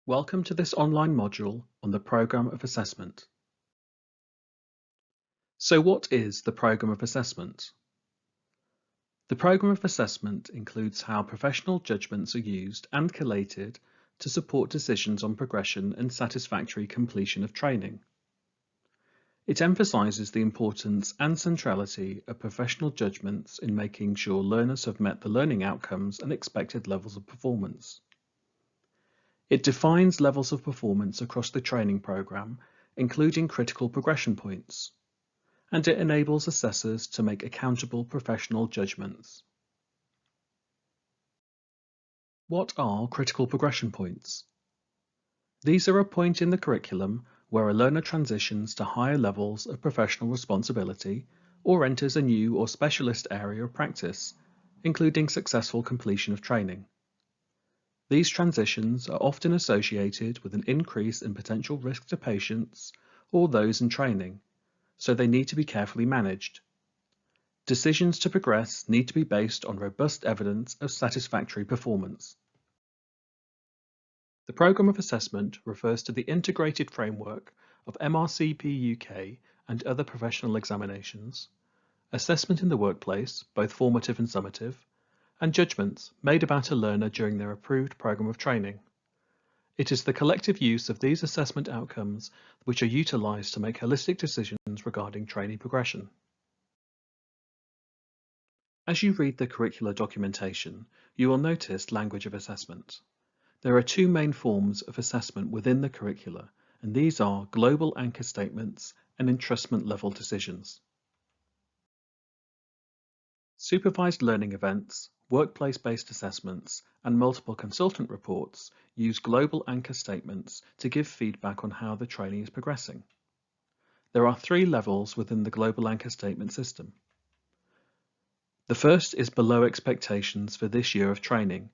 Welcome to this online module on the Programme of Assessment. So what is the Programme of Assessment? The Programme of Assessment includes how professional judgments are used and collated to support decisions on progression and satisfactory completion of training. It emphasises the importance and centrality of professional judgments in making sure learners have met the learning outcomes and expected levels of performance. It defines levels of performance across the training programme, including critical progression points, and it enables assessors to make accountable professional judgments. What are critical progression points? These are a point in the curriculum where a learner transitions to higher levels of professional responsibility or enters a new or specialist area of practice, including successful completion of training. These transitions are often associated with an increase in potential risk to patients or those in training, so they need to be carefully managed. Decisions to progress need to be based on robust evidence of satisfactory performance. The Programme of Assessment refers to the integrated framework of ARCP UK and other professional examinations, assessment in the workplace, both formative and summative, and judgments made about a learner during their approved programme of training. It is the collective use of these assessment outcomes which are utilised to make holistic decisions regarding trainee progression. As you read the curricular documentation, you will notice language of assessment. There are two main forms of assessment within the curricula, and these are global anchor statements and entrustment level decisions. Supervised learning events, workplace-based assessments, and multiple consultant reports use global anchor statements to give feedback on how the trainee is progressing. There are three levels within the global anchor statement system. The first is below expectations for this year of training,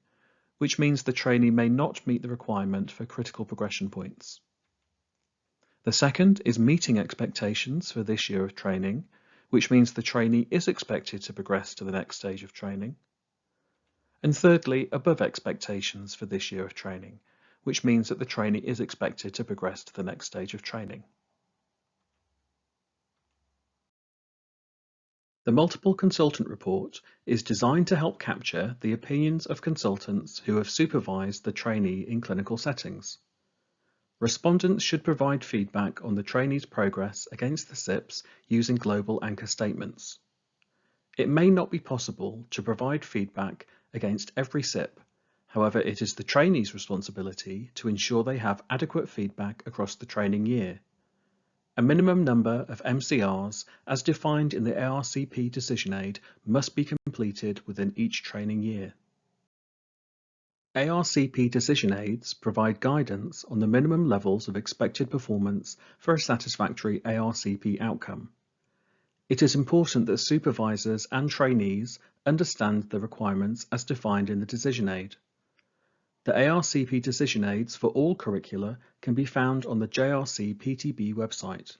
which means the trainee may not meet the requirement for critical progression points. The second is meeting expectations for this year of training, which means the trainee is expected to progress to the next stage of training. And thirdly, above expectations for this year of training, which means that the trainee is expected to progress to the next stage of training. The multiple consultant report is designed to help capture the opinions of consultants who have supervised the trainee in clinical settings. Respondents should provide feedback on the trainee's progress against the CIPs using global anchor statements. It may not be possible to provide feedback against every CIP, however it is the trainee's responsibility to ensure they have adequate feedback across the training year. A minimum number of MCRs, as defined in the ARCP decision aid, must be completed within each training year. ARCP decision aids provide guidance on the minimum levels of expected performance for a satisfactory ARCP outcome. It is important that supervisors and trainees understand the requirements as defined in the decision aid. The ARCP decision aids for all curricula can be found on the JRC PTB website.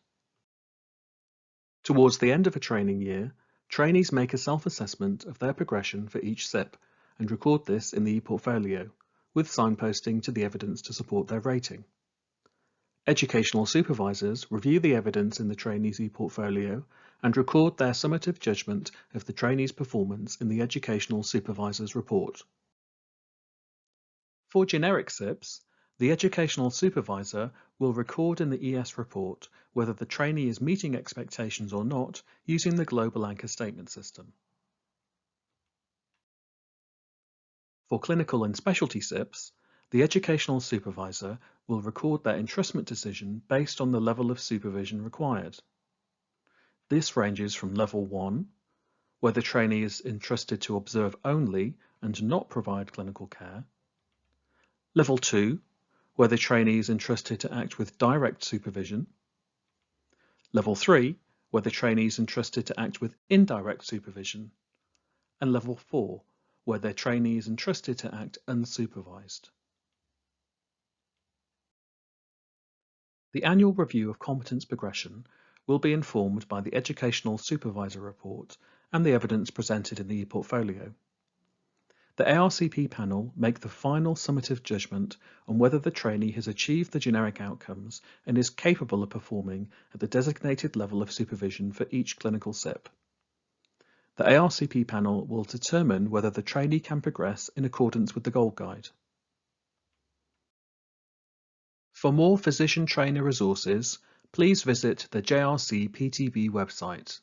Towards the end of a training year, trainees make a self-assessment of their progression for each CIP and record this in the e-portfolio, with signposting to the evidence to support their rating. Educational supervisors review the evidence in the trainee's e-portfolio and record their summative judgment of the trainee's performance in the Educational Supervisor's report. For generic CIPs, the Educational Supervisor will record in the ES report whether the trainee is meeting expectations or not using the Global Anchor Statement system. For clinical and specialty CIPs, the Educational Supervisor will record their entrustment decision based on the level of supervision required. This ranges from Level 1, where the trainee is entrusted to observe only and not provide clinical care, Level 2, where the trainee is entrusted to act with direct supervision, Level 3, where the trainee is entrusted to act with indirect supervision, and Level 4, where their trainee is entrusted to act unsupervised. The annual review of competence progression will be informed by the Educational Supervisor report and the evidence presented in the e-portfolio. The ARCP panel make the final summative judgment on whether the trainee has achieved the generic outcomes and is capable of performing at the designated level of supervision for each clinical CIP. The ARCP panel will determine whether the trainee can progress in accordance with the Goal Guide. For more physician trainer resources, please visit the JRC PTB website.